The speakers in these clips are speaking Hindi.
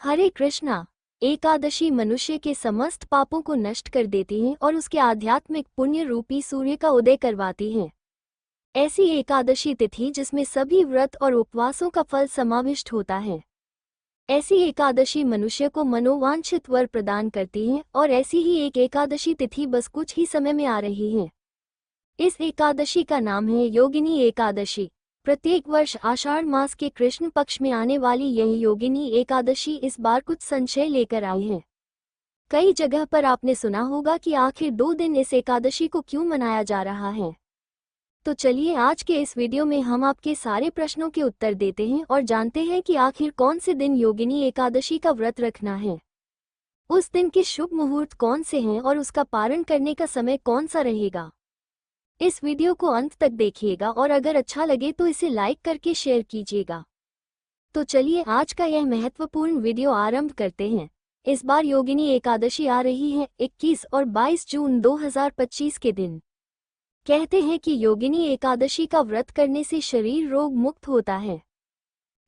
हरे कृष्णा। एकादशी मनुष्य के समस्त पापों को नष्ट कर देती है और उसके आध्यात्मिक पुण्य रूपी सूर्य का उदय करवाती है। ऐसी एकादशी तिथि जिसमें सभी व्रत और उपवासों का फल समाविष्ट होता है। ऐसी एकादशी मनुष्य को मनोवांछित वर प्रदान करती है और ऐसी ही एक एकादशी तिथि बस कुछ ही समय में आ रही है। इस एकादशी का नाम है योगिनी एकादशी। प्रत्येक वर्ष आषाढ़ मास के कृष्ण पक्ष में आने वाली यह योगिनी एकादशी इस बार कुछ संशय लेकर आई है। कई जगह पर आपने सुना होगा कि आखिर 2 दिन इस एकादशी को क्यों मनाया जा रहा है। तो चलिए आज के इस वीडियो में हम आपके सारे प्रश्नों के उत्तर देते हैं और जानते हैं कि आखिर कौन से दिन योगिनी एकादशी का व्रत रखना है, उस दिन के शुभ मुहूर्त कौन से हैं और उसका पारण करने का समय कौन सा रहेगा। इस वीडियो को अंत तक देखिएगा और अगर अच्छा लगे तो इसे लाइक करके शेयर कीजिएगा। तो चलिए आज का यह महत्वपूर्ण वीडियो आरंभ करते हैं। इस बार योगिनी एकादशी आ रही है 21 और 22 जून 2025 के दिन। कहते हैं कि योगिनी एकादशी का व्रत करने से शरीर रोग मुक्त होता है,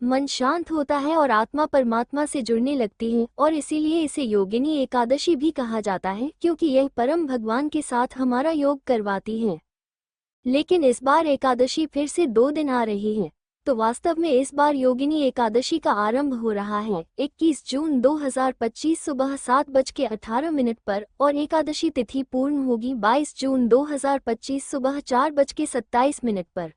मन शांत होता है और आत्मा परमात्मा से जुड़ने लगती है और इसीलिए इसे योगिनी एकादशी भी कहा जाता है क्योंकि यह परम भगवान के साथ हमारा योग करवाती है। लेकिन इस बार एकादशी फिर से 2 दिन आ रही है, तो वास्तव में इस बार योगिनी एकादशी का आरंभ हो रहा है 21 जून 2025 सुबह 7:18 पर और एकादशी तिथि पूर्ण होगी 22 जून 2025 सुबह 4:27 पर।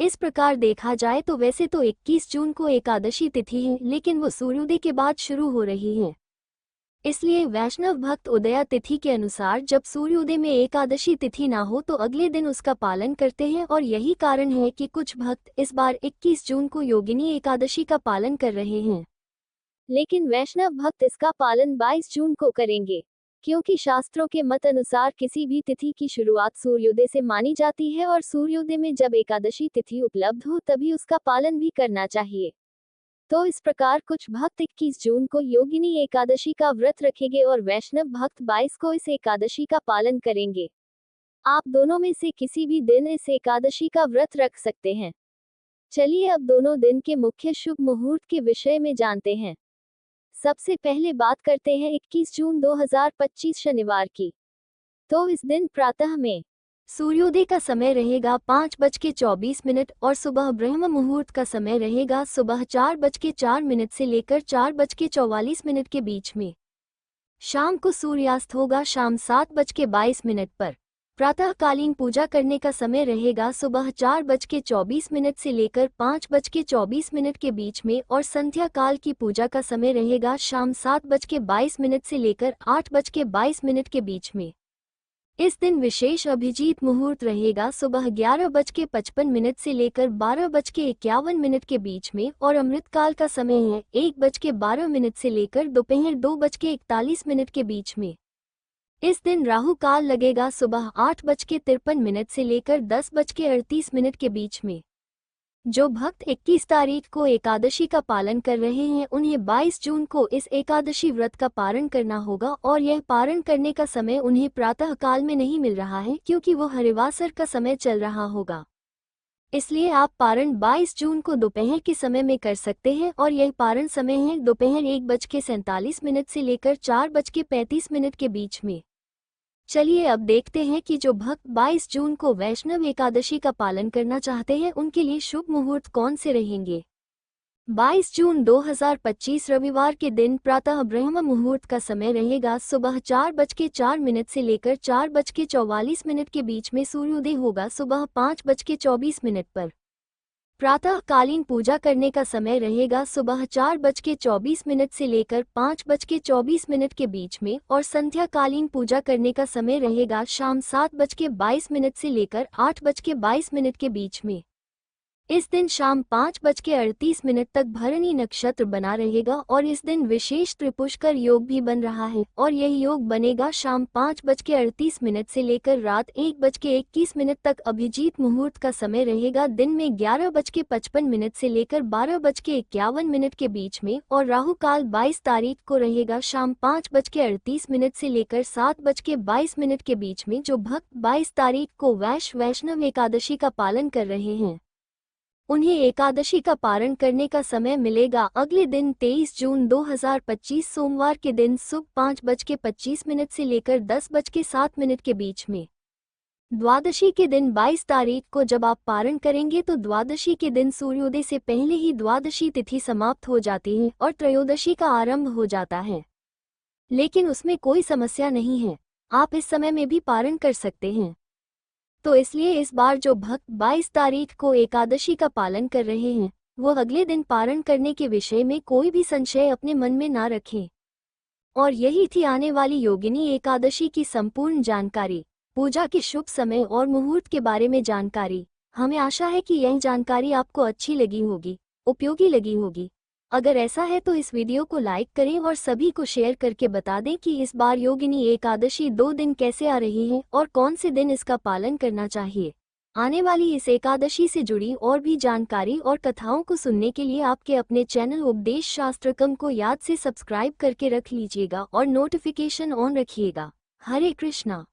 इस प्रकार देखा जाए तो वैसे तो 21 जून को एकादशी तिथि है, लेकिन वो सूर्योदय के बाद शुरू हो रही है। इसलिए वैष्णव भक्त उदया तिथि के अनुसार जब सूर्योदय में एकादशी तिथि ना हो तो अगले दिन उसका पालन करते हैं और यही कारण है कि कुछ भक्त इस बार 21 जून को योगिनी एकादशी का पालन कर रहे हैं। लेकिन वैष्णव भक्त इसका पालन 22 जून को करेंगे, क्योंकि शास्त्रों के मत अनुसार किसी भी तिथि की शुरुआत सूर्योदय से मानी जाती है और सूर्योदय में जब एकादशी तिथि उपलब्ध हो तभी उसका पालन भी करना चाहिए। तो इस प्रकार कुछ भक्त 21 जून को योगिनी एकादशी का व्रत रखेंगे और वैष्णव भक्त 22 को इस एकादशी का पालन करेंगे। आप दोनों में से किसी भी दिन इस एकादशी का व्रत रख सकते हैं। चलिए अब दोनों दिन के मुख्य शुभ मुहूर्त के विषय में जानते हैं। सबसे पहले बात करते हैं 21 जून 2025 शनिवार की। तो इस दिन प्रातः में सूर्योदय का समय रहेगा 5:24 और सुबह ब्रह्म मुहूर्त का समय रहेगा सुबह 4:04 से लेकर 4:44 के बीच में। शाम को सूर्यास्त होगा शाम 7:22 पर। प्रातःकालीन पूजा करने का समय रहेगा सुबह 4:24 से लेकर 5:24 के बीच में और संध्या काल की पूजा का समय रहेगा शाम 7:22 से लेकर 8:22 के बीच में। इस दिन विशेष अभिजीत मुहूर्त रहेगा सुबह 11:55 से लेकर 12:51 के बीच में और अमृतकाल का समय है 1:12 से लेकर दोपहर 2:41 के बीच में। इस दिन राहु काल लगेगा सुबह 8:53 से लेकर 10:38 के बीच में। जो भक्त 21 तारीख को एकादशी का पालन कर रहे हैं उन्हें 22 जून को इस एकादशी व्रत का पारण करना होगा और यह पारण करने का समय उन्हें प्रातः काल में नहीं मिल रहा है क्योंकि वो हरिवासर का समय चल रहा होगा। इसलिए आप पारण 22 जून को दोपहर के समय में कर सकते हैं और यह पारण समय है दोपहर 1:47 से लेकर 4:35 के बीच में। चलिए अब देखते हैं कि जो भक्त 22 जून को वैष्णव एकादशी का पालन करना चाहते हैं उनके लिए शुभ मुहूर्त कौन से रहेंगे। 22 जून 2025 रविवार के दिन प्रातः ब्रह्म मुहूर्त का समय रहेगा सुबह 4:04 से लेकर 4:44 के बीच में। सूर्योदय होगा सुबह 5:24 पर। प्रातःकालीन पूजा करने का समय रहेगा सुबह 4:24 से लेकर 5:24 के बीच में और संध्याकालीन पूजा करने का समय रहेगा शाम 7:22 से लेकर 8:22 के बीच में। इस दिन शाम 5:38 तक भरणी नक्षत्र बना रहेगा और इस दिन विशेष त्रिपुष्कर योग भी बन रहा है और यह योग बनेगा शाम 5:38 से लेकर रात 1:21 तक। अभिजीत मुहूर्त का समय रहेगा दिन में 11:55 से लेकर 12:51 के बीच में और राहु काल 22 तारीख को रहेगा शाम 5:38 से लेकर 7:22 के बीच में। जो भक्त 22 तारीख को वैष्णव एकादशी का पालन कर रहे हैं उन्हें एकादशी का पारण करने का समय मिलेगा अगले दिन 23 जून 2025 सोमवार के दिन सुबह 5:25 से लेकर 10:07 के बीच में। द्वादशी के दिन 22 तारीख को जब आप पारण करेंगे तो द्वादशी के दिन सूर्योदय से पहले ही द्वादशी तिथि समाप्त हो जाती है और त्रयोदशी का आरंभ हो जाता है। लेकिन उसमें कोई समस्या नहीं है, आप इस समय में भी पारण कर सकते हैं। तो इसलिए इस बार जो भक्त 22 तारीख को एकादशी का पालन कर रहे हैं वो अगले दिन पारण करने के विषय में कोई भी संशय अपने मन में ना रखें। और यही थी आने वाली योगिनी एकादशी की संपूर्ण जानकारी, पूजा के शुभ समय और मुहूर्त के बारे में जानकारी। हमें आशा है कि यह जानकारी आपको अच्छी लगी होगी, उपयोगी लगी होगी। अगर ऐसा है तो इस वीडियो को लाइक करें और सभी को शेयर करके बता दें कि इस बार योगिनी एकादशी 2 दिन कैसे आ रही है और कौन से दिन इसका पालन करना चाहिए। आने वाली इस एकादशी से जुड़ी और भी जानकारी और कथाओं को सुनने के लिए आपके अपने चैनल उपदेश शास्त्रकम को याद से सब्सक्राइब करके रख लीजिएगा और नोटिफिकेशन ऑन रखिएगा। हरे कृष्णा।